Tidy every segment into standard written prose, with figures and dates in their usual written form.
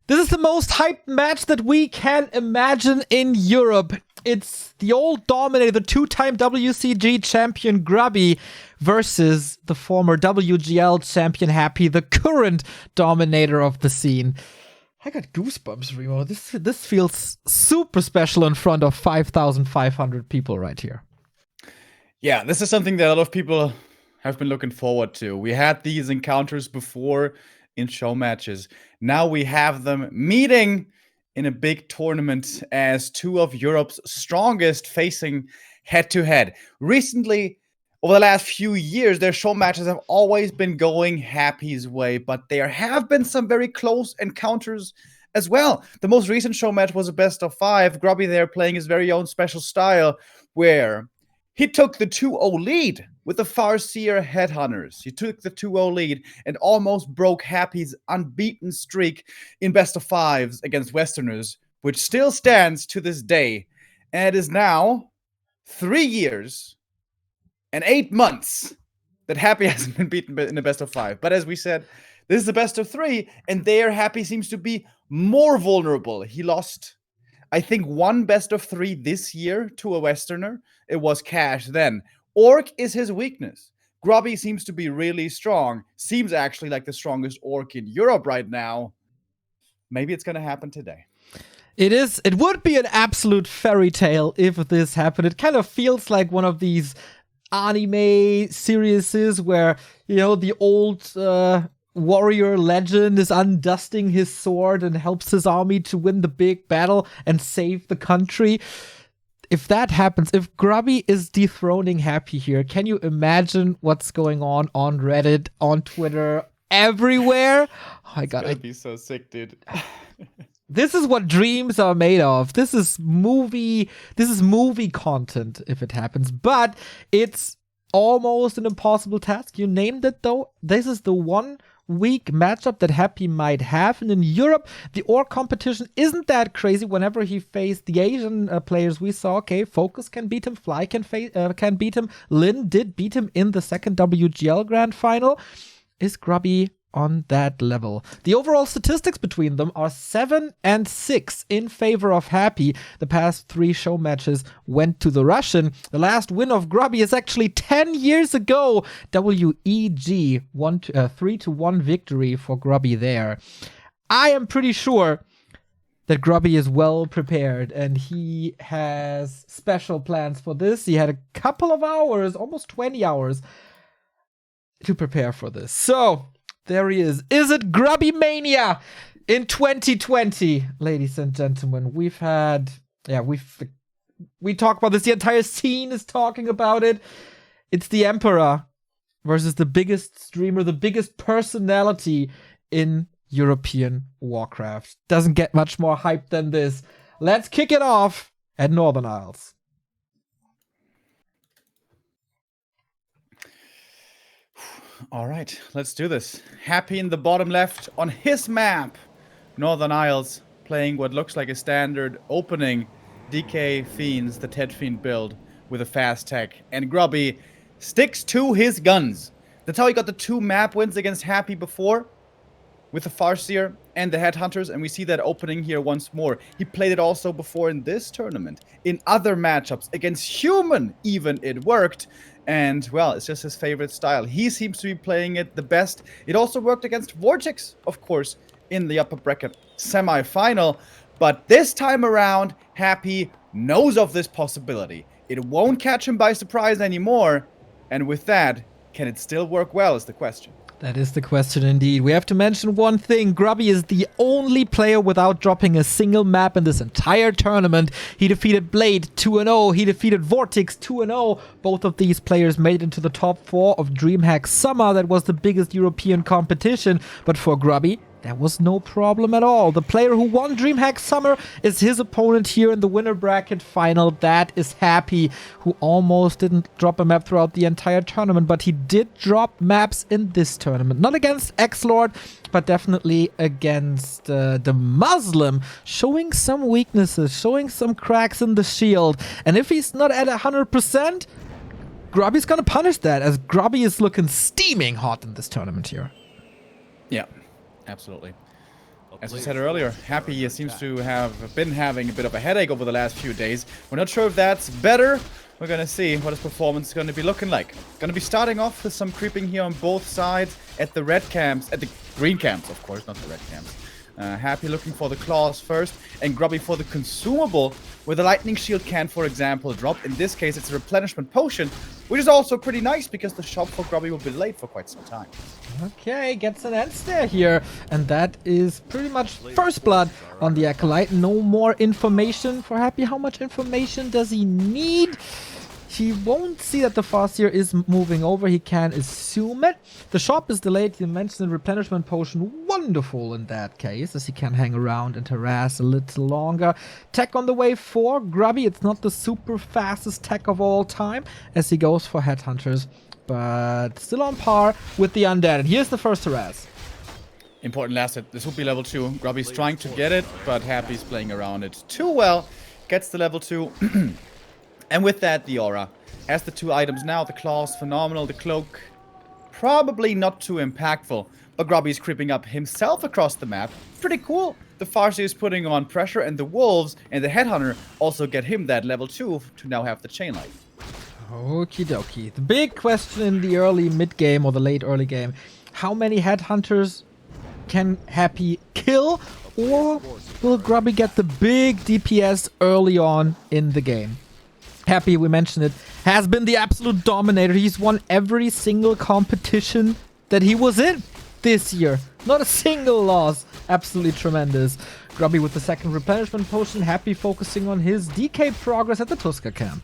This is the most hyped match that we can imagine in Europe. It's the old Dominator, the two-time WCG champion Grubby versus the former WGL champion Happy, the current Dominator of the scene. I got goosebumps, Remo. This feels super special in front of 5,500 people right here. Yeah, this is something that a lot of people have been looking forward to. We had these encounters before in show matches. Now we have them meeting in a big tournament as two of Europe's strongest facing head-to-head. Recently, over the last few years, their show matches have always been going Happy's way, but there have been some very close encounters as well. The most recent show match was a best of 5. Grubby there playing his very own special style, where he took the 2-0 lead with the Farseer Headhunters. He took the 2-0 lead and almost broke Happy's unbeaten streak in best of 5s against Westerners, which still stands to this day. And it is now 3 years and 8 months that Happy hasn't been beaten in the best of 5. But as we said, this is the best of 3, and there Happy seems to be more vulnerable. He lost, I think, one best of 3 this year to a Westerner. It was Cash then. Orc is his weakness. Grubby seems to be really strong. Seems actually like the strongest Orc in Europe right now. Maybe it's going to happen today. It would be an absolute fairy tale if this happened. It kind of feels like one of these anime series where, you know, the old warrior legend is undusting his sword and helps his army to win the big battle and save the country. If that happens, if Grubby is dethroning Happy here, can you imagine what's going on Reddit, on Twitter, everywhere? Oh my God. I'd be so sick, dude. This is what dreams are made of. This is movie content if it happens, but it's almost an impossible task. You named it though. This is the one weak matchup that Happy might have, and in Europe the OR competition isn't that crazy. Whenever he faced the Asian players, we saw, okay, Focus can beat him, Fly can beat him, Lin did beat him in the second WGL Grand Final. Is Grubby on that level? The overall statistics between them are 7 and 6 in favor of Happy. The past 3 show matches went to the Russian. The last win of Grubby is actually 10 years ago. WEG 3-1 victory for Grubby there. I am pretty sure that Grubby is well prepared and he has special plans for this. He had a couple of hours, almost 20 hours to prepare for this. So there he is. Is it Grubby Mania in 2020, ladies and gentlemen? We talk about this. The entire scene is talking about it. It's the Emperor versus the biggest streamer, the biggest personality in European Warcraft. Doesn't get much more hype than this. Let's kick it off at Northern Isles. All right, let's do this. Happy in the bottom left on his map. Northern Isles playing what looks like a standard opening DK Fiends, the Ted Fiend build with a fast tech. And Grubby sticks to his guns. That's how he got the 2 map wins against Happy before with the Farseer and the Headhunters. And we see that opening here once more. He played it also before in this tournament. In other matchups against Human even it worked. And, well, it's just his favorite style. He seems to be playing it the best. It also worked against Vortex, of course, in the upper bracket semi-final. But this time around, Happy knows of this possibility. It won't catch him by surprise anymore. And with that, can it still work well is the question. That is the question indeed. We have to mention one thing. Grubby is the only player without dropping a single map in this entire tournament. He defeated Blade 2-0. He defeated Vortex 2-0. Both of these players made it into the top 4 of DreamHack Summer. That was the biggest European competition. But for Grubby, that was no problem at all. The player who won DreamHack Summer is his opponent here in the Winnerbracket Final. That is Happy, who almost didn't drop a map throughout the entire tournament, but he did drop maps in this tournament. Not against X-Lord, but definitely against the Muslim, showing some weaknesses, showing some cracks in the shield. And if he's not at 100%, Grubby's gonna punish that, as Grubby is looking steaming hot in this tournament here. Yeah. Absolutely. As we said earlier, Happy seems to have been having a bit of a headache over the last few days. We're not sure if that's better. We're gonna see what his performance is gonna be looking like. Gonna be starting off with some creeping here on both sides at the red camps, at the green camps, of course, not the red camps. Happy looking for the claws first, and Grubby for the consumable, where the lightning shield can, for example, drop. In this case, it's a replenishment potion, which is also pretty nice because the shop for Grubby will be late for quite some time. Okay, gets an end snare here, and that is pretty much first blood on the Acolyte. No more information for Happy. How much information does he need? He won't see that the Farseer is moving over. He can assume it. The shop is delayed. You mentioned the replenishment potion. Wonderful in that case, as he can hang around and harass a little longer. Tech on the way for Grubby. It's not the super fastest tech of all time, as he goes for Headhunters, but still on par with the Undead. And here's the first harass. Important last hit. This will be level 2. Grubby's trying to get it, but Happy's playing around it too well. Gets the level 2. And with that, the aura. Has the 2 items now. The claws, phenomenal. The cloak, probably not too impactful. But Grubby's creeping up himself across the map. Pretty cool. The Farseer is putting on pressure, and the Wolves and the Headhunter also get him that level 2 to now have the chain light. Okie dokie. The big question in the early mid-game or the late early game. How many Headhunters can Happy kill? Or will Grubby get the big DPS early on in the game? Happy, we mentioned it, has been the absolute dominator. He's won every single competition that he was in this year. Not a single loss. Absolutely tremendous. Grubby with the second replenishment potion. Happy focusing on his DK progress at the Tuska camp.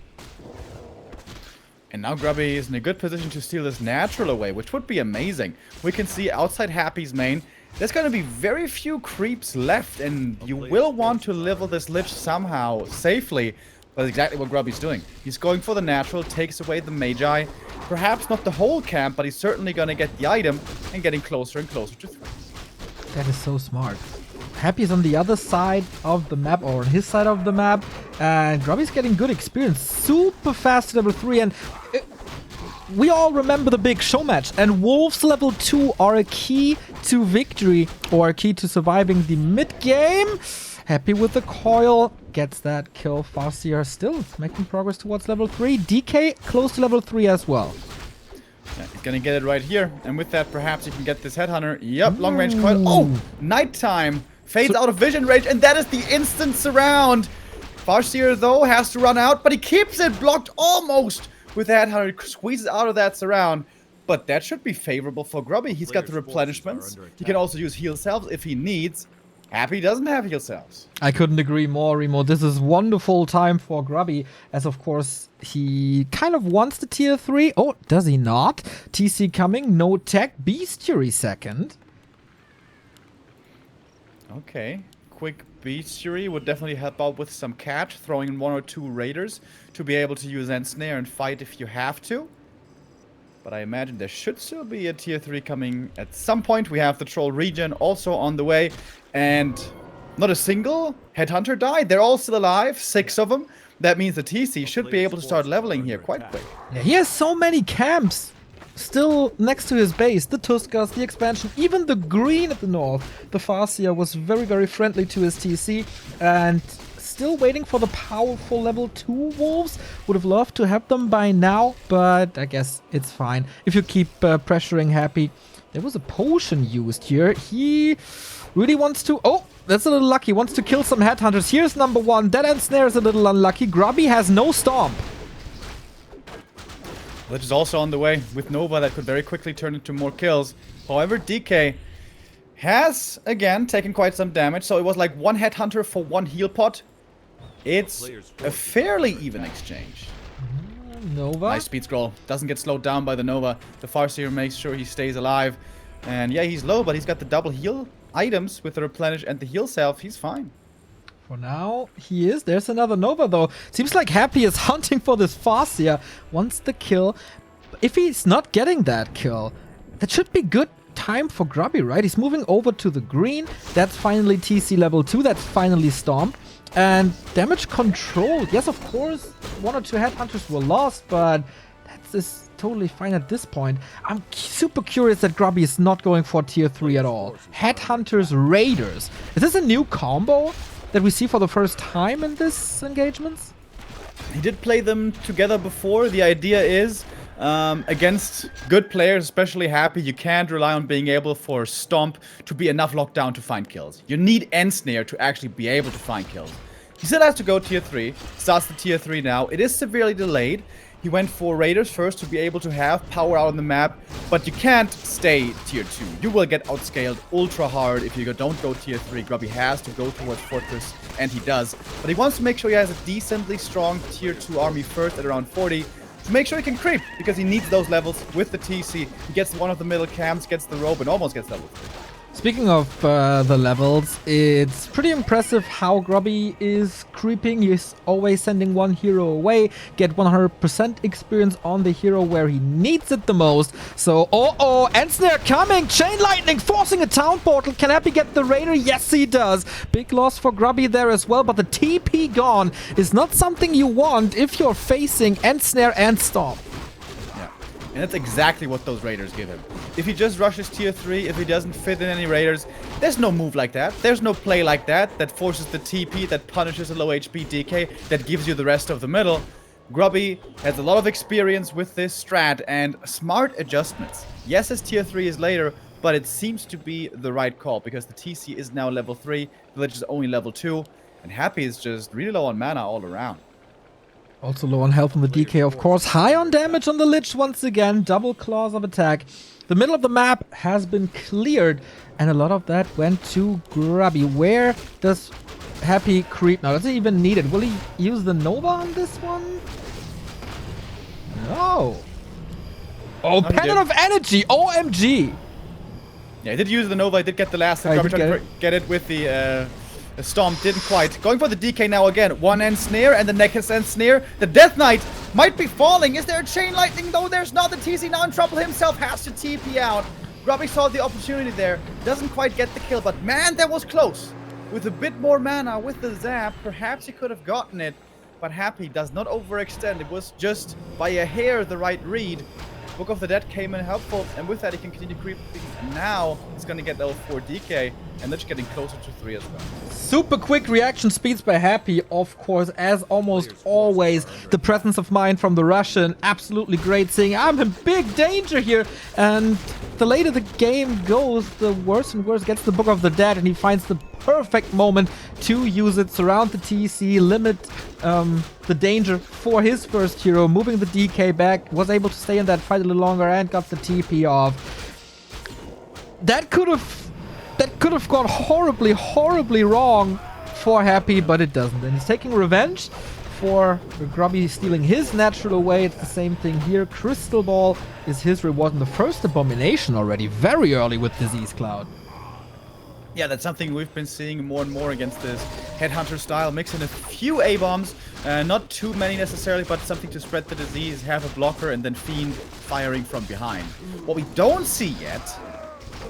And now Grubby is in a good position to steal this natural away, which would be amazing. We can see outside Happy's main, there's going to be very few creeps left, and you will want to level this Lich somehow safely. That's exactly what Grubby's doing. He's going for the natural, takes away the Magi. Perhaps not the whole camp, but he's certainly going to get the item and getting closer and closer to 3. That is so smart. Happy is on the other side of the map, or on his side of the map, and Grubby's getting good experience. Super fast level 3, and we all remember the big show match, and Wolves level 2 are a key to victory, or a key to surviving the mid-game. Happy with the coil, gets that kill. Farseer still making progress towards level 3. DK close to level 3 as well. Yeah, he's gonna get it right here, and with that perhaps he can get this Headhunter. Yep, long range coil. Oh, nighttime. Fades out of vision range, and that is the instant surround. Farseer though has to run out, but he keeps it blocked almost with that Headhunter. Squeezes out of that surround. But that should be favorable for Grubby. He's got the replenishments. He can also use heal selves if he needs. Happy doesn't have heal cells. I couldn't agree more, Remo. This is wonderful time for Grubby, as of course he kind of wants the tier 3. Oh, does he not? TC coming, no tech, bestiary second. Okay, quick bestiary would definitely help out with some catch, throwing in 1 or 2 raiders to be able to use end snare and fight if you have to. But I imagine there should still be a tier 3 coming at some point. We have the troll regen also on the way. And not a single Headhunter died. They're all still alive, 6 of them. That means the TC should be able to start leveling here quite quick. Yeah, he has so many camps still next to his base. The Tuskas, the expansion, even the green at the north. The Farseer was very, very friendly to his TC. And still waiting for the powerful level 2 Wolves. Would have loved to have them by now, but I guess it's fine. If you keep pressuring Happy. There was a potion used here. He really wants to... Oh, that's a little lucky. Wants to kill some Headhunters. Here's number 1. Dead End Snare is a little unlucky. Grubby has no Stomp. Lich is also on the way with Nova that could very quickly turn into more kills. However, DK has, again, taken quite some damage. So it was like 1 Headhunter for 1 heal pot. It's a fairly even exchange. Nova. Nice speed scroll. Doesn't get slowed down by the Nova. The Farseer makes sure he stays alive. And yeah, he's low, but he's got the double heal items with the replenish and the heal self. He's fine. For now, he is. There's another Nova, though. Seems like Happy is hunting for this Farseer. Wants the kill. If he's not getting that kill, that should be good time for Grubby, right? He's moving over to the green. That's finally TC level 2. That's finally Stomp. And damage control. Yes, of course, 1 or 2 Headhunters were lost, but that's totally fine at this point. I'm super curious that Grubby is not going for tier 3 at all. Headhunters, Raiders. Is this a new combo that we see for the first time in this engagements? He did play them together before. The idea is, against good players, especially Happy, you can't rely on being able for Stomp to be enough lockdown to find kills. You need Ensnare to actually be able to find kills. He still has to go tier 3, starts the tier 3 now. It is severely delayed. He went for Raiders first to be able to have power out on the map, but you can't stay tier 2. You will get outscaled ultra hard if you don't go tier 3. Grubby has to go towards Fortress, and he does. But he wants to make sure he has a decently strong tier 2 army first at around 40, to make sure he can creep, because he needs those levels with the TC. He gets one of the middle camps, gets the rope, and almost gets level 3. Speaking of the levels, it's pretty impressive how Grubby is creeping. He's always sending one hero away, get 100% experience on the hero where he needs it the most. So, Ensnare coming, Chain Lightning forcing a town portal. Can Happy get the Raider? Yes, he does. Big loss for Grubby there as well, but the TP gone is not something you want if you're facing Ensnare and Stomp. And that's exactly what those Raiders give him. If he just rushes tier 3, if he doesn't fit in any Raiders, there's no move like that. There's no play like that that forces the TP, that punishes a low HP DK, that gives you the rest of the middle. Grubby has a lot of experience with this strat and smart adjustments. Yes, his tier 3 is later, but it seems to be the right call because the TC is now level 3, Village is only level 2, and Happy is just really low on mana all around. Also low on health on the DK, of course. High on damage on the Lich once again. Double claws of attack. The middle of the map has been cleared, and a lot of that went to Grubby. Where does Happy creep now? Does he even need it? Will he use the Nova on this one? No. Oh, Pendant of Energy. OMG. Yeah, he did use the Nova. He did get the last. Grubby tried to get it with the Stomp, didn't quite. Going for the DK now again. One Ensnare and the next Ensnare. The Death Knight might be falling. Is there a Chain Lightning? No, there's not. The TC now in trouble himself. Has to TP out. Grubby saw the opportunity there. Doesn't quite get the kill, but man, that was close. With a bit more mana, with the Zap, perhaps he could have gotten it. But Happy does not overextend. It was just by a hair the right read. Book of the Dead came in helpful, and with that he continued creeping. Now he's gonna get level 4 DK, and that's getting closer to 3 as well. Super quick reaction speeds by Happy, of course, as almost always. The presence of mind from the Russian, absolutely great, saying I'm in big danger here. And the later the game goes, the worse and worse gets the Book of the Dead, and he finds the perfect moment to use it, surround the TC, limit the danger for his first hero, moving the DK back, was able to stay in that fight a little longer and got the TP off. That could have gone horribly wrong for Happy, but it doesn't. And he's taking revenge for Grubby stealing his natural away. It's the same thing here. Crystal Ball is his reward in the first Abomination already, very early with Disease Cloud. Yeah, that's something we've been seeing more and more against this Headhunter style. Mix in a few A-bombs, not too many necessarily, but something to spread the disease, have a blocker, and then Fiend firing from behind. What we don't see yet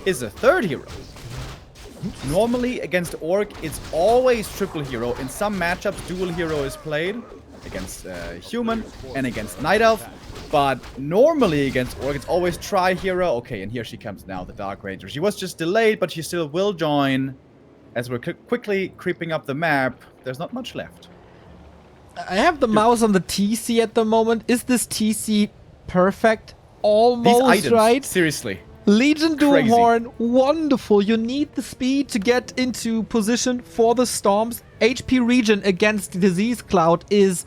is a third hero. Normally against Orc, it's always triple hero. In some matchups, dual hero is played against Human and against Night Elf. But normally against Orc, it's always tri-hero. Okay, and here she comes now, the Dark Ranger. She was just delayed, but she still will join. As we're quickly creeping up the map, there's not much left. I have the mouse on the TC at the moment. Is this TC perfect? Almost. These items, right? Seriously. Legion Doomhorn, wonderful. You need the speed to get into position for the Storms. HP regen against Disease Cloud is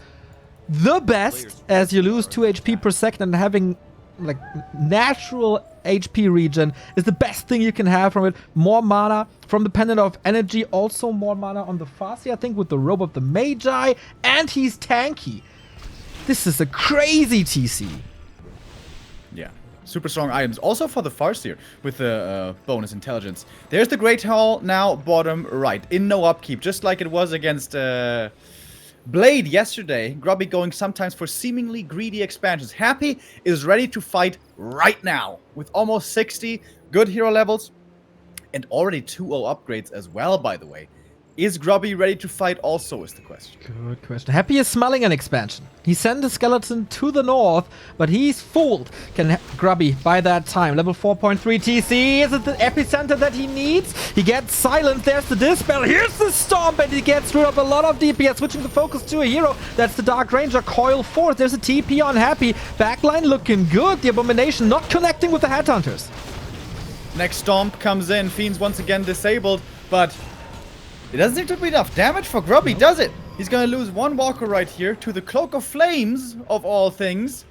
the best, as you lose 2 HP per second, and having like natural HP regen is the best thing you can have from it. More mana from the Pendant of Energy, also more mana on the Farsi, I think, with the Robe of the Magi, and he's tanky. This is a crazy TC. Yeah. Super strong items. Also for the Farseer with the bonus intelligence. There's the Great Hall now, bottom right. In no upkeep, just like it was against Blade yesterday. Grubby going sometimes for seemingly greedy expansions. Happy is ready to fight right now with almost 60 good hero levels and already 2-0 upgrades as well, by the way. Is Grubby ready to fight also is the question. Good question. Happy is smelling an expansion. He sent a skeleton to the north, but he's fooled. Can Grubby by that time? Level 4.3 TC. Is it the epicenter that he needs? He gets silenced. There's the dispel. Here's the stomp, and he gets rid of a lot of DPS, switching the focus to a hero. That's the Dark Ranger. Coil forth. There's a TP on Happy. Backline looking good. The Abomination not connecting with the Headhunters. Next stomp comes in. Fiend's once again disabled, but it doesn't seem to be enough damage for Grubby, does it? He's gonna lose one walker right here to the Cloak of Flames, of all things.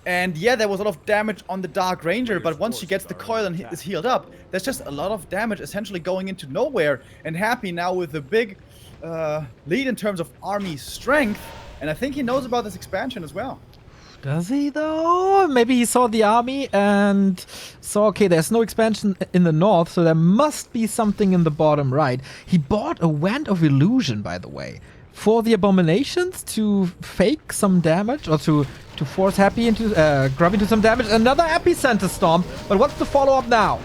And yeah, there was a lot of damage on the Dark Ranger, but once she gets the coil and is healed up, there's just a lot of damage essentially going into nowhere. And Happy now with a big lead in terms of army strength. And I think he knows about this expansion as well. Does he though? Maybe he saw the army and saw, okay, there's no expansion in the north, so there must be something in the bottom right. He bought a Wand of Illusion, by the way, for the Abominations to fake some damage, or to force Happy into, Grubby into some damage. Another Epicenter Stomp, but what's the follow-up now?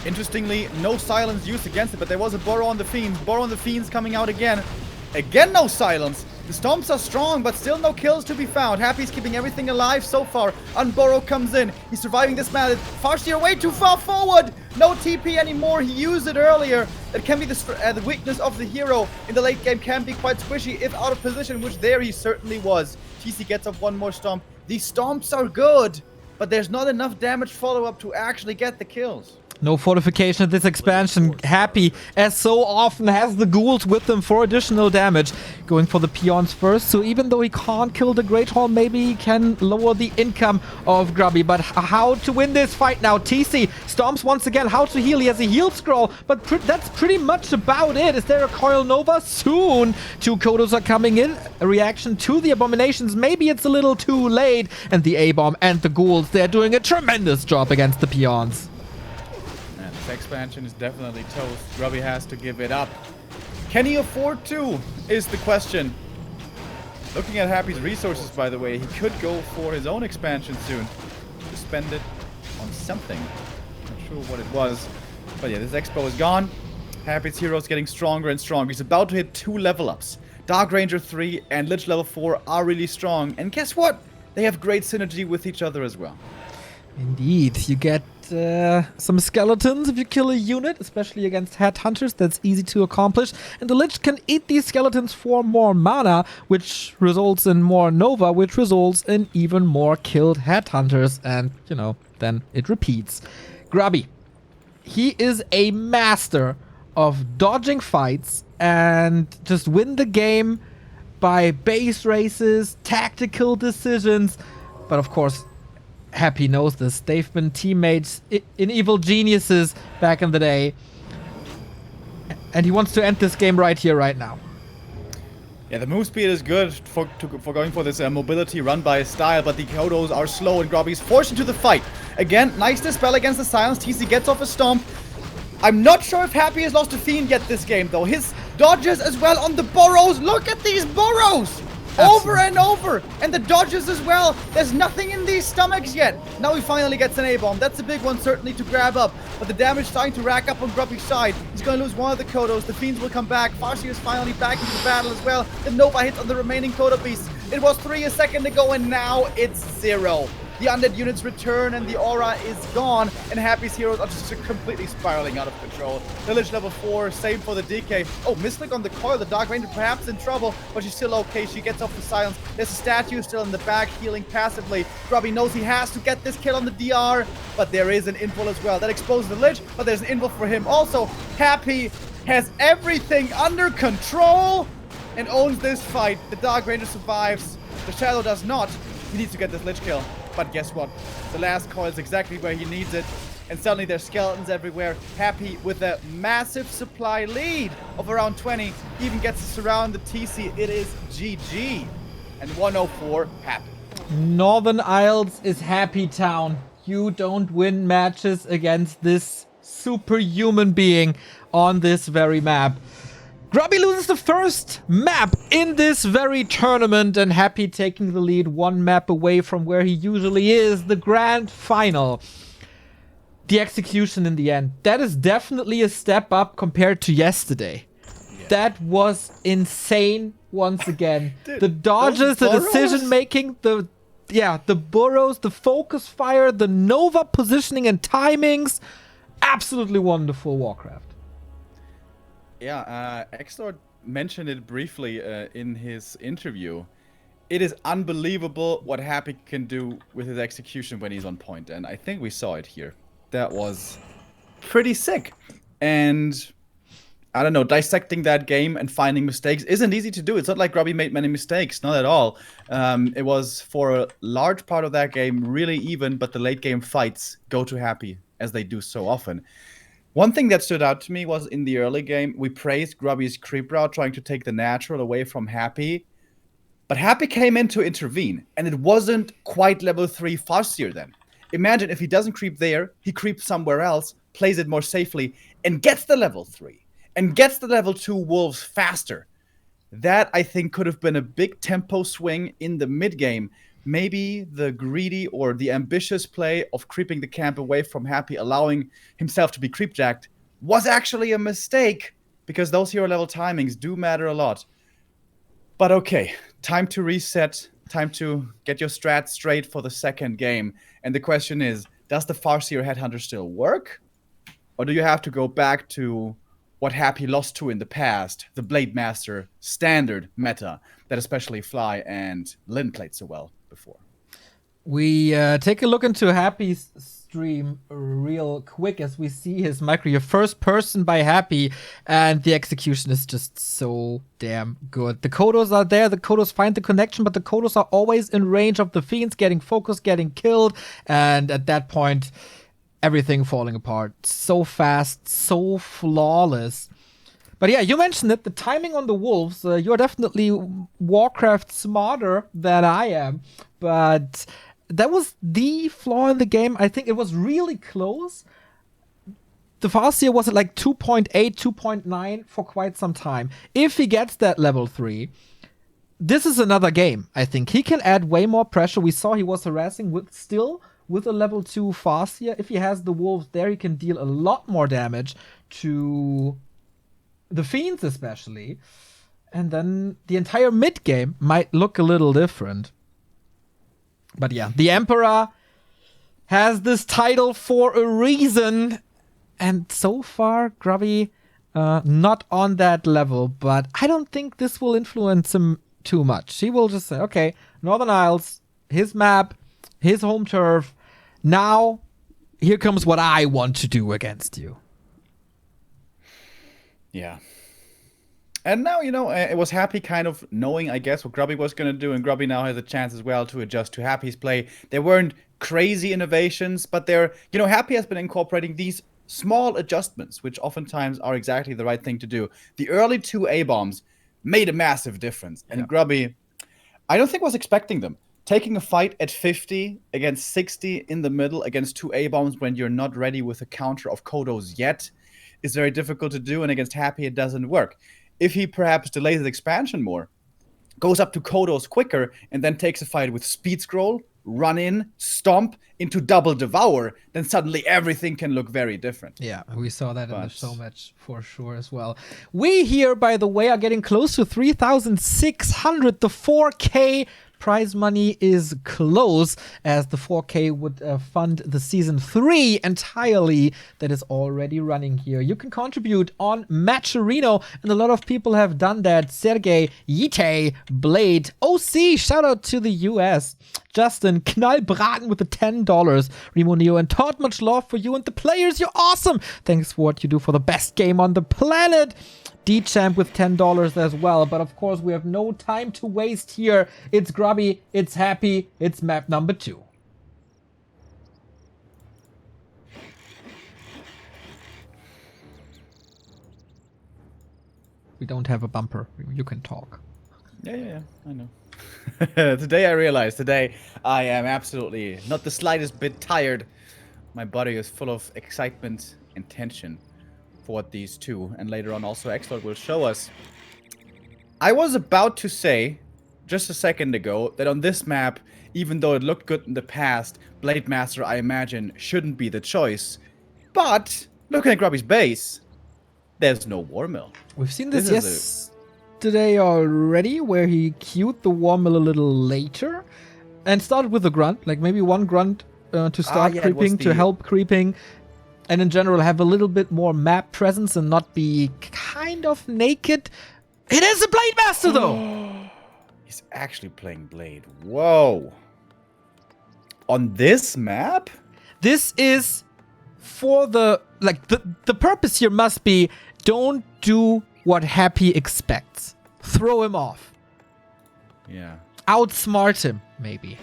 Interestingly, no silence used against it, but there was a Burrow on the Fiends. Burrow on the Fiends coming out again. Again, no silence. The stomps are strong, but still no kills to be found. Happy's keeping everything alive so far. Unburrow comes in. He's surviving this match. Farseer way too far forward. No TP anymore. He used it earlier. That can be the weakness of the hero in the late game. Can be quite squishy if out of position, which there he certainly was. TC gets up one more stomp. These stomps are good, but there's not enough damage follow-up to actually get the kills. No fortification at this expansion. Happy, as so often, has the ghouls with them for additional damage. Going for the peons first, so even though he can't kill the Great Hall, maybe he can lower the income of Grubby. But how to win this fight now? TC stomps once again. How to heal? He has a heal scroll, but that's pretty much about it. Is there a Coil Nova? Soon. 2 Kodos are coming in. A reaction to the Abominations. Maybe it's a little too late. And the A-Bomb and the ghouls, they're doing a tremendous job against the peons. This expansion is definitely toast. Grubby has to give it up. Can he afford to, is the question. Looking at Happy's resources, by the way, he could go for his own expansion soon. To spend it on something. Not sure what it was. But yeah, this expo is gone. Happy's hero is getting stronger and stronger. He's about to hit 2 level ups. Dark Ranger 3 and Lich level 4 are really strong. And guess what? They have great synergy with each other as well. Indeed, you get some skeletons if you kill a unit, especially against Headhunters. That's easy to accomplish. And the Lich can eat these skeletons for more mana, which results in more Nova, which results in even more killed Headhunters. And, you know, then it repeats. Grubby, he is a master of dodging fights and just win the game by base races, tactical decisions. But of course, Happy knows this. They've been teammates in Evil Geniuses back in the day. And he wants to end this game right here, right now. Yeah, the move speed is good for going for this mobility run by style, but the Kodos are slow and Grubby's forced into the fight. Again, nice dispel against the silence. TC gets off a stomp. I'm not sure if Happy has lost a Fiend yet this game, though. His dodges as well on the burrows. Look at these burrows! Over and over! And the dodges as well. There's nothing in these stomachs yet. Now he finally gets an A-bomb. That's a big one certainly to grab up. But the damage starting to rack up on Grubby's side. He's going to lose one of the Kodos. The Fiends will come back. Farseer is finally back into the battle as well. The Nova hits on the remaining Kodo beasts. It was 3 a second ago and now it's 0. The undead units return and the aura is gone, and Happy's heroes are just completely spiraling out of control. Village level 4, same for the DK. Oh, misclick on the coil. The Dark Ranger perhaps in trouble, but she's still okay. She gets off the silence. There's a statue still in the back healing passively. Grubby knows he has to get this kill on the DR, but there is an invul as well. That exposes the Lich, but there's an invul for him. Also, Happy has everything under control and owns this fight. The Dark Ranger survives. The Shadow does not. He needs to get this Lich kill. But guess what? The last coil is exactly where he needs it. And suddenly there's skeletons everywhere. Happy with a massive supply lead of around 20. He even gets to surround the TC. It is GG. And 104, Happy. Northern Isles is Happy Town. You don't win matches against this superhuman being on this very map. Grubby loses the first map in this very tournament, and Happy taking the lead 1 map away from where he usually is, the grand final. the execution in the end. That is definitely a step up compared to yesterday. Yeah. That was insane once again. Dude, the dodges, the burrows? decision making, the burrows, the focus fire, the Nova positioning and timings. Absolutely wonderful Warcraft. Yeah, Xlord mentioned it briefly in his interview. It is unbelievable what Happy can do with his execution when he's on point, and I think we saw it here. That was pretty sick. And I don't know, dissecting that game and finding mistakes isn't easy to do. It's not like Grubby made many mistakes, not at all. It was, for a large part of that game, really even, but the late game fights go to Happy, as they do so often. One thing that stood out to me was in the early game, we praised Grubby's creep route, trying to take the natural away from Happy. But Happy came in to intervene, and it wasn't quite level 3 Farseer then. Imagine if he doesn't creep there, he creeps somewhere else, plays it more safely, and gets the level 3. And gets the level 2 wolves faster. That, I think, could have been a big tempo swing in the mid-game. Maybe the greedy or the ambitious play of creeping the camp away from Happy, allowing himself to be creepjacked, was actually a mistake, because those hero level timings do matter a lot. But okay, time to reset, time to get your strat straight for the second game. And the question is, does the Farseer Headhunter still work? Or do you have to go back to what Happy lost to in the past, the Blade Master standard meta that especially Fly and Lin played so well before? We take a look into Happy's stream real quick as we see his micro. Your first person by Happy, and the execution is just so damn good. The Kodos are there, the Kodos find the connection, but the Kodos are always in range of the Fiends, getting focused, getting killed, and at that point, everything falling apart. So fast, so flawless. But yeah, you mentioned it, the timing on the Wolves. You're definitely Warcraft smarter than I am. But that was the flaw in the game. I think it was really close. The Farseer was at like 2.8, 2.9 for quite some time. If he gets that level 3, this is another game, I think. He can add way more pressure. We saw he was harassing with a level 2 Farseer. If he has the Wolves there, he can deal a lot more damage to the Fiends especially. And then the entire mid game might look a little different. But yeah, the Emperor has this title for a reason. And so far, Grubby not on that level. But I don't think this will influence him too much. He will just say, okay, Northern Isles, his map, his home turf. Now, here comes what I want to do against you. Yeah. And now, it was Happy kind of knowing, I guess, what Grubby was going to do, and Grubby now has a chance as well to adjust to Happy's play. There weren't crazy innovations, but Happy has been incorporating these small adjustments, which oftentimes are exactly the right thing to do. The early 2 A-bombs made a massive difference, and Grubby, I don't think was expecting them. Taking a fight at 50 against 60 in the middle against 2 A-bombs when you're not ready with a counter of Kodos yet is very difficult to do, and against Happy it doesn't work. If he perhaps delays his expansion more, goes up to Kodos quicker, and then takes a fight with Speed Scroll, run in, stomp, into Double Devour, then suddenly everything can look very different. Yeah, we saw that in the show match for sure as well. We here, by the way, are getting close to 3,600. The 4K prize money is close, as the 4K would fund the Season 3 entirely that is already running here. You can contribute on Matcherino, and a lot of people have done that. Sergey, Yite, Blade, OC, shout out to the US. Justin, Knallbraten with the $10. Remo Neo and Todd, much love for you and the players. You're awesome. Thanks for what you do for the best game on the planet. D-Champ with $10 as well. But of course, we have no time to waste here. It's Grubby, it's Happy, it's map number 2. We don't have a bumper. You can talk. Yeah, I know. Today I am absolutely not the slightest bit tired. My body is full of excitement and tension for what these two, and later on also Xlord will show us. I was about to say, just a second ago, that on this map, even though it looked good in the past, Blade Master, I imagine, shouldn't be the choice. But looking at Grubby's base, there's no war mill. We've seen this, This is yesterday already, where he queued the war mill a little later and started with a grunt, like maybe one grunt to start yeah, it was creeping, to the- help creeping, and in general have a little bit more map presence and not be kind of naked. It is a Blade Master though! He's actually playing Blade. Whoa. On this map? This is for the purpose here must be, don't do what Happy expects. Throw him off. Yeah. Outsmart him, maybe.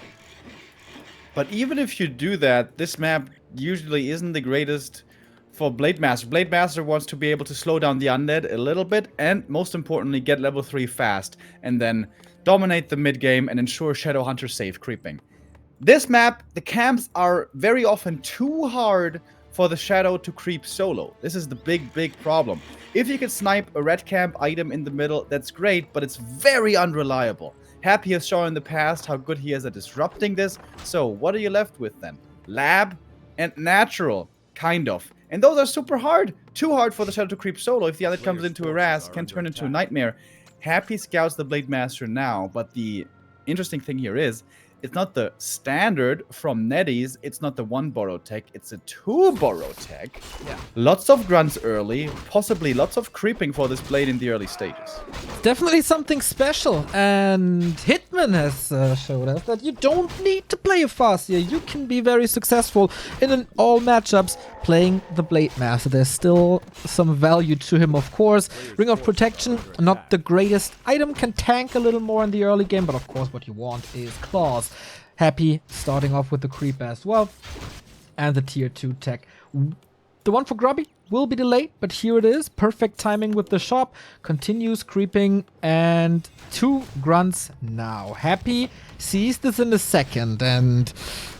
But even if you do that, this map usually isn't the greatest for Blade Master. Blade Master wants to be able to slow down the undead a little bit and, most importantly, get level 3 fast and then dominate the mid game and ensure Shadow Hunter safe creeping. This map, the camps are very often too hard for the Shadow to creep solo. This is the big problem. If you can snipe a red camp item in the middle, that's great, but it's very unreliable. Happy has shown in the past how good he is at disrupting this, so what are you left with then? Lab and natural, kind of. And those are super hard. Too hard for the Shadow to creep solo. If the other comes into a Raz, can turn into a Nightmare. Happy scouts the Blade Master now, but the interesting thing here is, it's not the standard from NetEase, it's not the 1 borrow tech, it's a 2 borrow tech. Yeah. Lots of grunts early, possibly lots of creeping for this blade in the early stages. Definitely something special, and Hitman has showed us that you don't need to play fast here. You can be very successful in all matchups playing the Blade Master. There's still some value to him, of course. Ring of Protection, not the greatest item, can tank a little more in the early game, but of course what you want is claws. Happy starting off with the creep as well, and the tier 2 tech. The one for Grubby will be delayed, but here it is. Perfect timing with the shop. Continues creeping, and 2 grunts now. Happy sees this in a second, and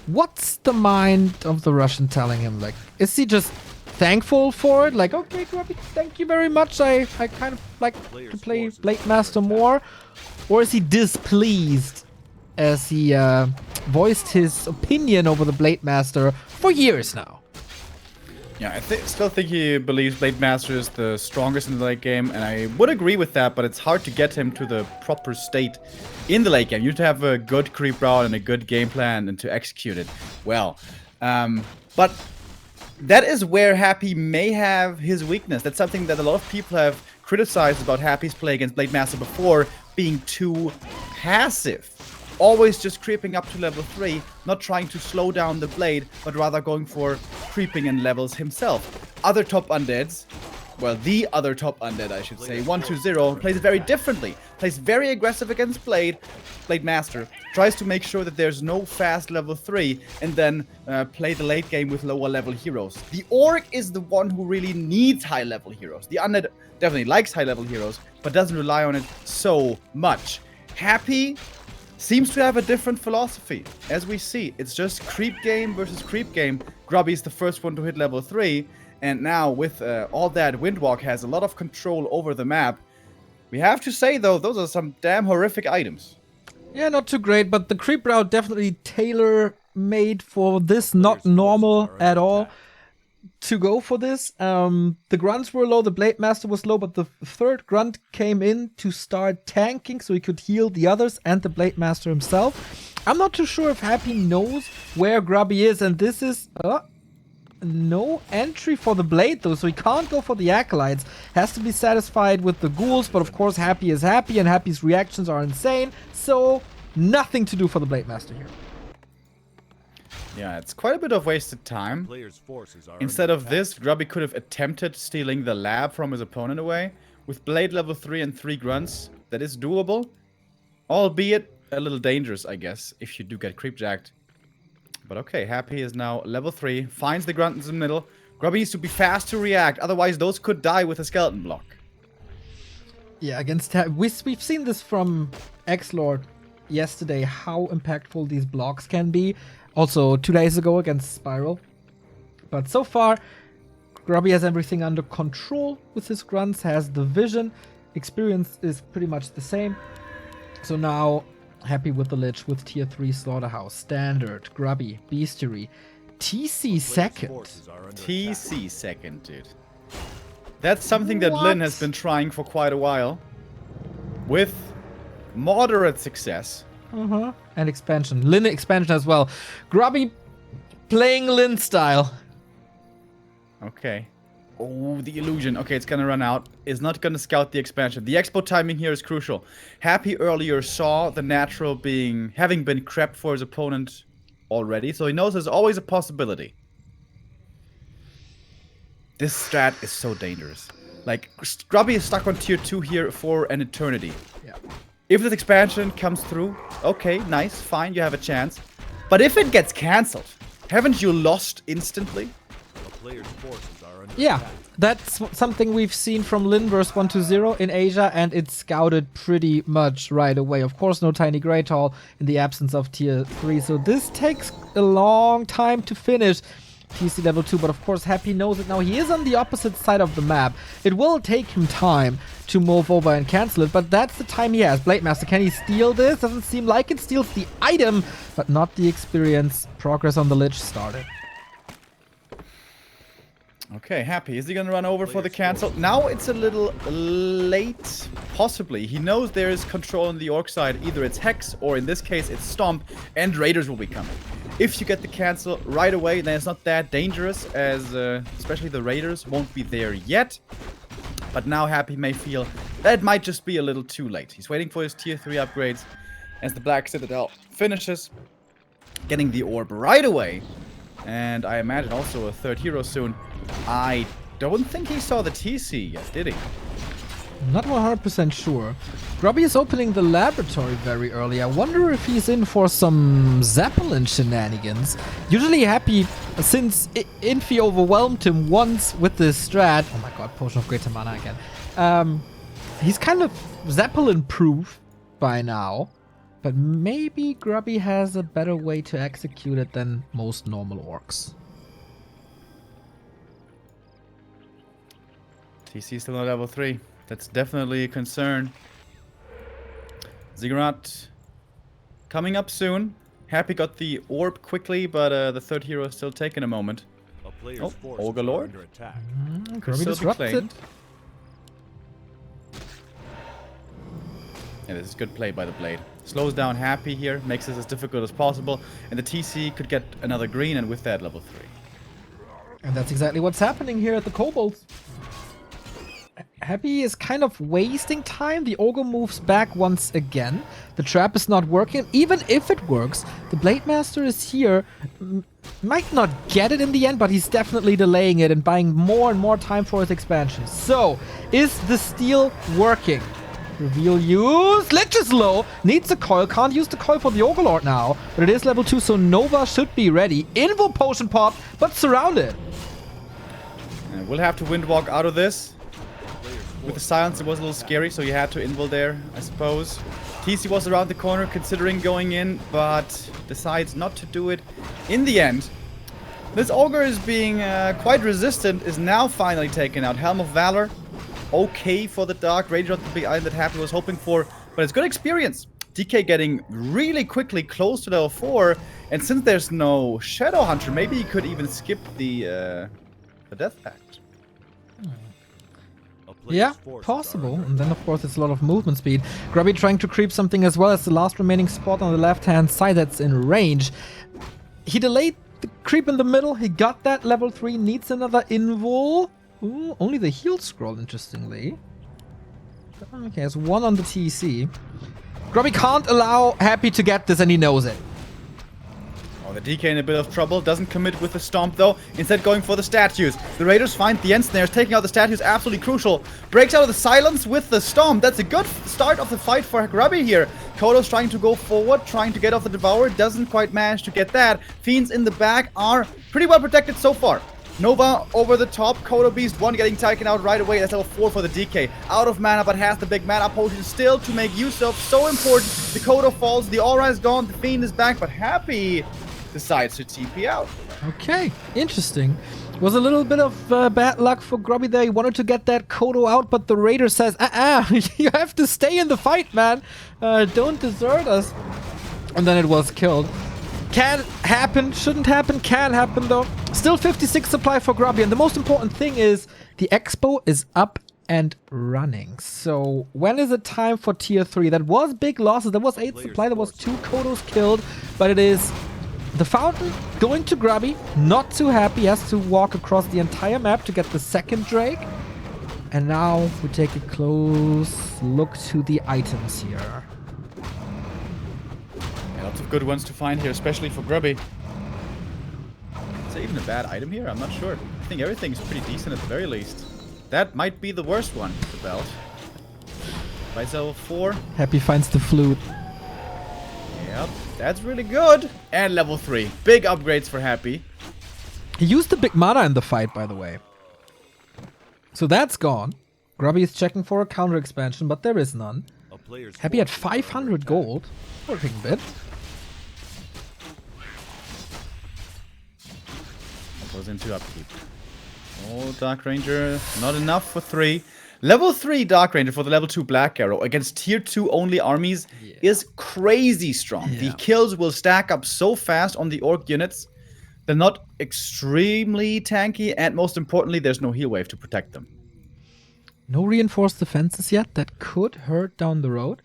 what's the mind of the Russian telling him? Like, is he just thankful for it? Like, okay, Grubby, thank you very much. I kind of like to play Blade Master more. Or is he displeased as he voiced his opinion over the Blade Master for years now? Yeah, I still think he believes Blade Master is the strongest in the late game, and I would agree with that, but it's hard to get him to the proper state in the late game. You need to have a good creep route and a good game plan and to execute it well. But that is where Happy may have his weakness. That's something that a lot of people have criticized about Happy's play against Blade Master before, being too passive. Always just creeping up to level 3, not trying to slow down the blade, but rather going for creeping in levels himself. Other top undeads, well, the other top undead, I should say, 120, plays it very differently. Plays very aggressive against Blade Master, tries to make sure that there's no fast level 3, and then play the late game with lower level heroes. The Orc is the one who really needs high level heroes. The undead definitely likes high level heroes, but doesn't rely on it so much. Happy seems to have a different philosophy. As we see, it's just creep game versus creep game. Grubby's the first one to hit level 3, and now with all that, Windwalk has a lot of control over the map. We have to say, though, those are some damn horrific items. Yeah, not too great, but the creep route definitely tailor-made for this, not normal at all to go for this. The grunts were low, the Blade Master was low, but the third grunt came in to start tanking so he could heal the others and the Blade Master himself. I'm not too sure if Happy knows where Grubby is, and this is no entry for the Blade though, so he can't go for the Acolytes. Has to be satisfied with the ghouls, but of course Happy is happy and Happy's reactions are insane, so nothing to do for the Blade Master here. Yeah, it's quite a bit of wasted time. Instead of this, Grubby could have attempted stealing the lab from his opponent away. With Blade level 3 and 3 grunts, that is doable. Albeit a little dangerous, I guess, if you do get creepjacked. But okay, Happy is now level 3, finds the grunt in the middle. Grubby needs to be fast to react, otherwise those could die with a skeleton block. Yeah, against we've seen this from X-Lord yesterday, how impactful these blocks can be. Also 2 days ago against Spiral. But so far, Grubby has everything under control with his grunts, has the vision. Experience is pretty much the same. So now, Happy with the Lich with tier 3 Slaughterhouse. Standard, Grubby, Bestiary. TC second. TC second, dude. That's something that Lin has been trying for quite a while. With moderate success. And expansion. Lin expansion as well. Grubby playing Lin style. Okay. Oh, the illusion. Okay, it's gonna run out. Is not gonna scout the expansion. The expo timing here is crucial. Happy earlier saw the natural having been crept for his opponent already, so he knows there's always a possibility. This strat is so dangerous. Like, Grubby is stuck on tier 2 here for an eternity. Yeah. If this expansion comes through, okay, nice, fine, you have a chance. But if it gets cancelled, haven't you lost instantly? Yeah, that's something we've seen from Lin vs 1-0 in Asia, and it's scouted pretty much right away. Of course, no Tiny Great Hall in the absence of tier 3, so this takes a long time to finish. TC level 2, but of course Happy knows it now. He is on the opposite side of the map. It will take him time to move over and cancel it, but that's the time he has. Blade Master, can he steal this? Doesn't seem like it. Steals the item, but not the experience. Progress on the Lich started. Okay, Happy. Is he gonna run over for the cancel? Now it's a little late, possibly. He knows there is control on the Orc side. Either it's Hex, or in this case it's Stomp, and Raiders will be coming. If you get the cancel right away, then it's not that dangerous, as especially the Raiders won't be there yet. But now Happy may feel that it might just be a little too late. He's waiting for his tier 3 upgrades as the Black Citadel finishes, getting the orb right away. And I imagine also a third hero soon. I don't think he saw the TC yet, did he? Not 100% sure. Grubby is opening the laboratory very early. I wonder if he's in for some Zeppelin shenanigans. Usually Happy, since Infi overwhelmed him once with this strat. Oh my god, Potion of Greater Mana again. He's kind of Zeppelin-proof by now. But maybe Grubby has a better way to execute it than most normal orcs. TC still not level 3. That's definitely a concern. Ziggurat coming up soon. Happy got the orb quickly, but the third hero is still taking a moment. Oh, Ogre Lord. Grubby disrupted. Yeah, this is good play by the Blade. Slows down Happy here, makes this as difficult as possible, and the TC could get another green, and with that, level 3. And that's exactly what's happening here at the Kobolds. Happy is kind of wasting time. The Ogre moves back once again. The trap is not working. Even if it works, the Blade Master is here. Might not get it in the end, but he's definitely delaying it and buying more and more time for his expansion. So, is the steal working? Reveal use. Lich is low. Needs a coil. Can't use the coil for the Ogre Lord now. But it is level 2, so Nova should be ready. Invo potion pop, but surrounded. We'll have to windwalk out of this. With the silence, it was a little scary, so you had to invul there, I suppose. TC was around the corner considering going in, but decides not to do it in the end. This Ogre is being quite resistant, is now finally taken out. Helm of Valor, okay for the Dark. Rage not the big item that Happy was hoping for, but it's good experience. DK getting really quickly close to level 4, and since there's no Shadow Hunter, maybe he could even skip the Death Pact. Yeah, possible. And then, of course, it's a lot of movement speed. Grubby trying to creep something as well as the last remaining spot on the left-hand side that's in range. He delayed the creep in the middle. He got that level 3. Needs another invul. Ooh, only the heal scroll, interestingly. Okay, it's 1 on the TC. Grubby can't allow Happy to get this, and he knows it. Oh, the DK in a bit of trouble. Doesn't commit with the Stomp, though. Instead going for the statues. The Raiders find the end snares. Taking out the statues, absolutely crucial. Breaks out of the silence with the Stomp. That's a good start of the fight for Grubby here. Kodo's trying to go forward, trying to get off the Devourer. Doesn't quite manage to get that. Fiends in the back are pretty well protected so far. Nova over the top. Kodo Beast 1 getting taken out right away. That's level 4 for the DK. Out of mana, but has the big mana potion still to make use of. So important. The Kodo falls. The Aura is gone. The Fiend is back, but Happy decides to TP out. Okay, interesting. Was a little bit of bad luck for Grubby there. He wanted to get that Kodo out, but the Raider says, you have to stay in the fight, man. Don't desert us. And then it was killed. Can happen, shouldn't happen, can happen though. Still 56 supply for Grubby, and the most important thing is the Expo is up and running. So when is it time for tier 3? That was big losses. There was 8 supply, there was 2 Kodos killed, but it is the Fountain going to Grubby, not too happy, has to walk across the entire map to get the second Drake. And now we take a close look to the items here. Lots of good ones to find here, especially for Grubby. Is there even a bad item here? I'm not sure. I think everything's pretty decent at the very least. That might be the worst one, the belt. By level 4. Happy finds the flute. Yep, that's really good. And level 3. Big upgrades for Happy. He used the big mana in the fight, by the way. So that's gone. Grubby is checking for a counter expansion, but there is none. Happy at 500 gold. Working a bit. Goes into upkeep. Oh, Dark Ranger, not enough for 3. Level 3 Dark Ranger for the level 2 Black Arrow against tier 2 only armies is crazy strong. The kills will stack up so fast on the orc units. They're not extremely tanky, and most importantly, there's no heal wave to protect them. No reinforced defenses yet. That could hurt down the road.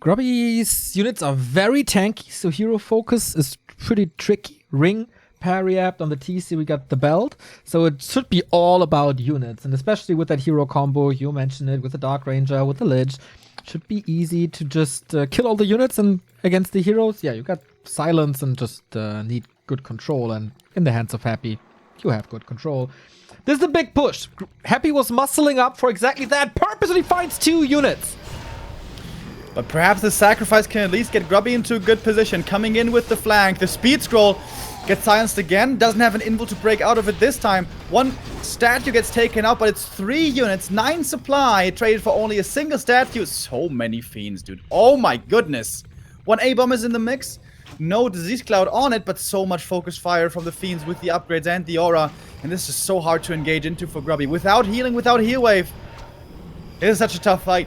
Grubby's units are very tanky, so hero focus is pretty tricky. Ring, parry apt on the TC, we got the belt. So it should be all about units, and especially with that hero combo, you mentioned it, with the Dark Ranger, with the Lich. Should be easy to just kill all the units, and against the heroes, yeah, you got silence and just need good control, and in the hands of Happy, you have good control. This is the big push. Happy was muscling up for exactly that purpose, and he finds 2 units. But perhaps the sacrifice can at least get Grubby into a good position. Coming in with the flank. The speed scroll gets silenced again. Doesn't have an invul to break out of it this time. 1 statue gets taken out, but it's 3 units. 9 supply traded for only a single statue. So many fiends, dude. Oh my goodness. 1 A-bomb is in the mix. No disease cloud on it, but so much focus fire from the fiends with the upgrades and the aura. And this is so hard to engage into for Grubby. Without healing, without heal wave. It is such a tough fight.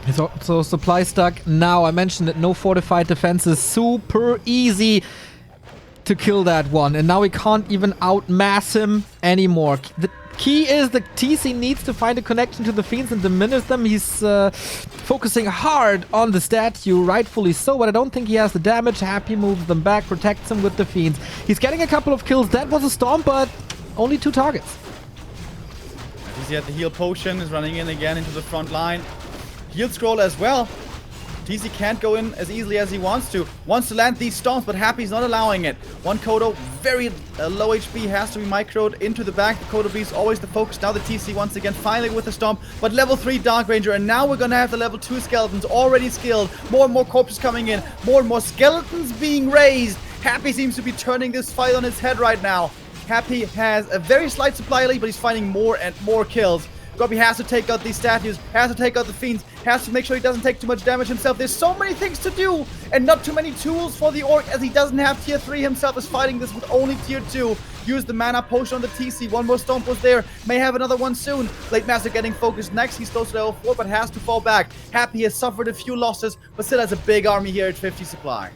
He's also supply stuck. Now, I mentioned that no fortified defenses. Super easy to kill that one. And now we can't even outmass him anymore. The key is the TC needs to find a connection to the fiends and diminish them. He's focusing hard on the statue, rightfully so, but I don't think he has the damage. Happy moves them back, protects him with the fiends. He's getting a couple of kills. That was a storm, but only 2 targets. He had the heal potion, is running in again into the front line. Heal scroll as well. TC can't go in as easily as he wants to. Wants to land these storms, but Happy's not allowing it. 1 Kodo, very low HP, has to be microed into the back. The Kodo Beast always the focus. Now the TC once again, finally with the stomp. But level 3 Dark Ranger, and now we're gonna have the level 2 skeletons already skilled. More and more corpses coming in. More and more skeletons being raised. Happy seems to be turning this fight on its head right now. Happy has a very slight supply lead, but he's finding more and more kills. Grubby has to take out these statues, has to take out the fiends, has to make sure he doesn't take too much damage himself. There's so many things to do, and not too many tools for the orc, as he doesn't have tier 3 himself, is fighting this with only tier 2. Use the mana potion on the TC. 1 more stomp was there. May have another one soon. Blade Master getting focused next. He's close to level 4, but has to fall back. Happy has suffered a few losses, but still has a big army here at 50 supply.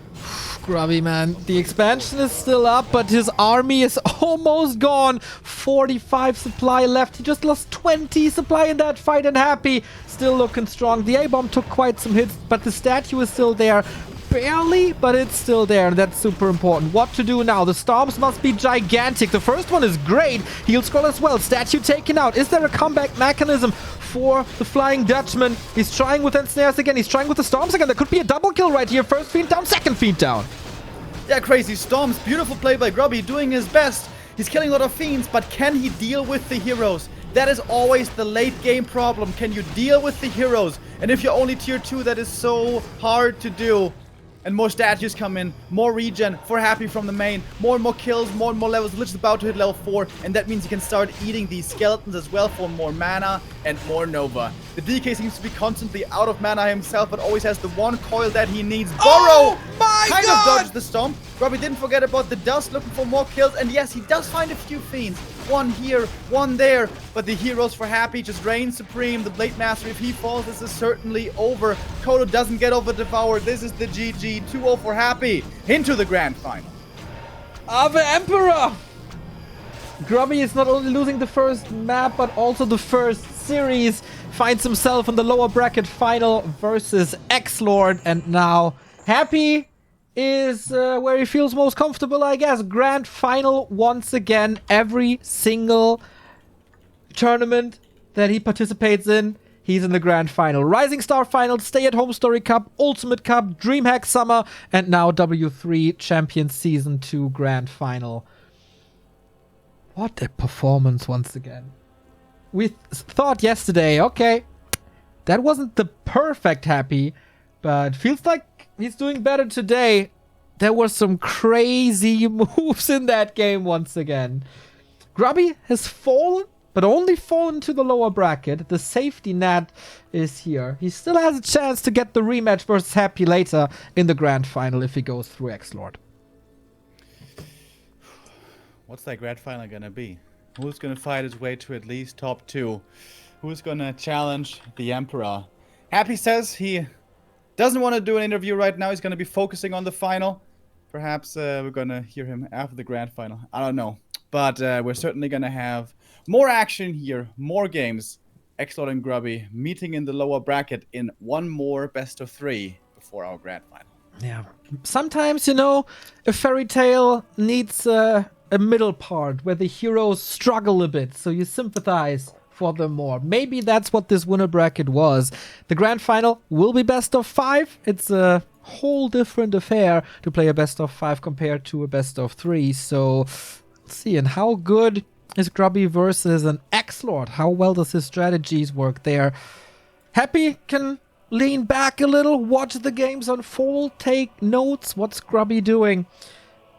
Grubby, man. The expansion is still up, but his army is almost gone. 45 supply left. He just lost 20 supply in that fight, and Happy still looking strong. The A-bomb took quite some hits, but the statue is still there. Barely, but it's still there, and that's super important. What to do now? The storms must be gigantic. The first one is great. Heal scroll as well. Statue taken out. Is there a comeback mechanism for the Flying Dutchman? He's trying with ensnares again. He's trying with the storms again. There could be a double kill right here. First fiend down, second fiend down. Yeah, crazy storms. Beautiful play by Grubby, doing his best. He's killing a lot of fiends, but can he deal with the heroes? That is always the late game problem. Can you deal with the heroes? And if you're only tier 2, that is so hard to do. And more statues come in, more regen for Happy from the main, more and more kills, more and more levels. Lich is about to hit level 4, and that means he can start eating these skeletons as well for more mana and more Nova. The DK seems to be constantly out of mana himself, but always has the one coil that he needs. Burrow Oh my kind God! of dodges the stomp. Grubby didn't forget about the dust, looking for more kills. And yes, he does find a few fiends. One here, one there. But the heroes for Happy just reign supreme. The Blade Master, if he falls, this is certainly over. Kodo doesn't get over Devour. This is the GG. 2-0 for Happy. Into the grand final. Ave Emperor! Grubby is not only losing the first map, but also the first series. Finds himself in the lower bracket final versus X-Lord. And now Happy is where he feels most comfortable, I guess. Grand final once again. Every single tournament that he participates in, he's in the grand final. Rising Star Final, Stay at Home Story Cup, Ultimate Cup, DreamHack Summer, and now W3 Champions Season 2 grand final. What a performance once again. We thought yesterday, okay, that wasn't the perfect Happy, but feels like he's doing better today. There were some crazy moves in that game once again. Grubby has fallen, but only fallen to the lower bracket. The safety net is here. He still has a chance to get the rematch versus Happy later in the grand final if he goes through X-Lord. What's that grand final gonna be? Who's gonna fight his way to at least top 2? Who's gonna challenge the Emperor? Happy says he doesn't want to do an interview right now. He's gonna be focusing on the final. Perhaps we're gonna hear him after the grand final. I don't know. But we're certainly gonna have more action here, more games. X-Lord and Grubby meeting in the lower bracket in one more best of 3 before our grand final. Yeah. Sometimes, you know, a fairy tale needs a middle part where the heroes struggle a bit, so you sympathize for them more. Maybe that's what this winner bracket was. The grand final will be best of 5. It's a whole different affair to play a best of 5 compared to a best of 3. So let's see. And how good is Grubby versus an X-Lord? How well does his strategies work there? Happy can lean back a little, watch the games unfold, take notes. What's Grubby doing?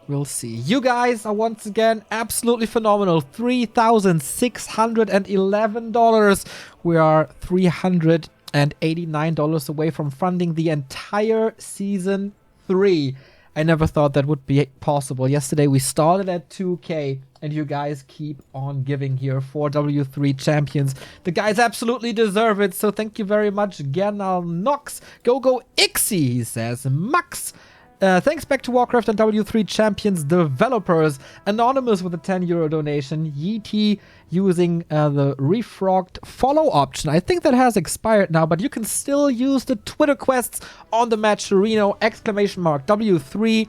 We'll see. You guys are once again absolutely phenomenal. $3,611. We are $389 away from funding the entire Season 3. I never thought that would be possible. Yesterday we started at 2K and you guys keep on giving here for W3 champions. The guys absolutely deserve it. So thank you very much, Gernal Nox. Go Ixie, he says. Max. Thanks back to Warcraft and W3 Champions developers. Anonymous with a €10 donation. Yeetie using the refrogged follow option. I think that has expired now, but you can still use the Twitter quests on the match. Reno, ! W3C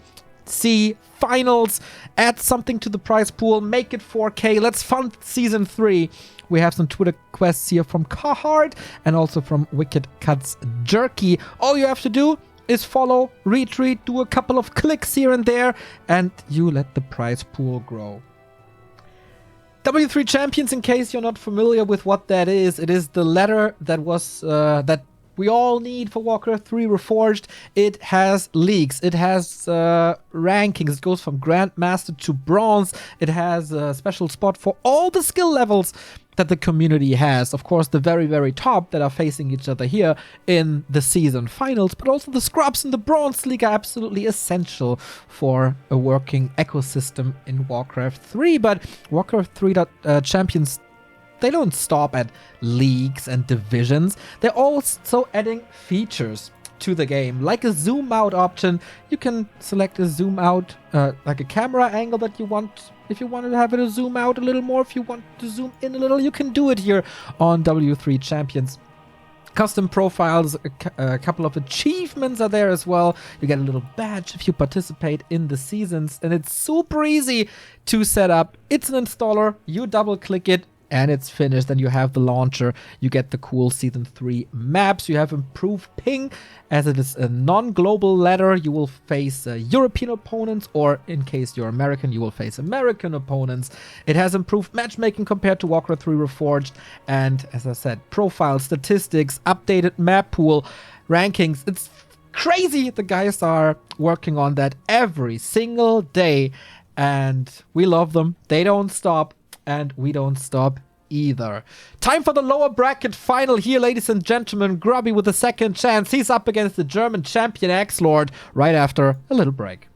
finals. Add something to the prize pool. Make it 4K. Let's fund Season 3. We have some Twitter quests here from Carhart and also from Wicked Cuts Jerky. All you have to do is follow, retweet, do a couple of clicks here and there, and you let the prize pool grow. W3 Champions, in case you're not familiar with what that is, it is the letter that was that we all need for Warcraft 3 Reforged. It has leagues, it has rankings, it goes from Grandmaster to Bronze, it has a special spot for all the skill levels that the community has. Of course, the very, very top that are facing each other here in the season finals, but also the scrubs in the Bronze League are absolutely essential for a working ecosystem in Warcraft 3. But Warcraft 3 Champions, they don't stop at leagues and divisions. They're also adding features to the game, like a zoom out option. You can select a zoom out, like a camera angle that you want. If you want to have it zoom out a little more, if you want to zoom in a little, you can do it here on W3 Champions. Custom profiles, a couple of achievements are there as well. You get a little badge if you participate in the seasons, and it's super easy to set up. It's an installer, you double click it, and it's finished. Then you have the launcher, you get the cool Season 3 maps, you have improved ping, as it is a non-global ladder. You will face European opponents, or in case you're American, you will face American opponents. It has improved matchmaking compared to Warcraft 3 Reforged, and as I said, profile, statistics, updated map pool, rankings. It's crazy. The guys are working on that every single day, and we love them. They don't stop. And we don't stop either. Time for the lower bracket final here, ladies and gentlemen. Grubby with a second chance. He's up against the German champion X-Lord right after a little break.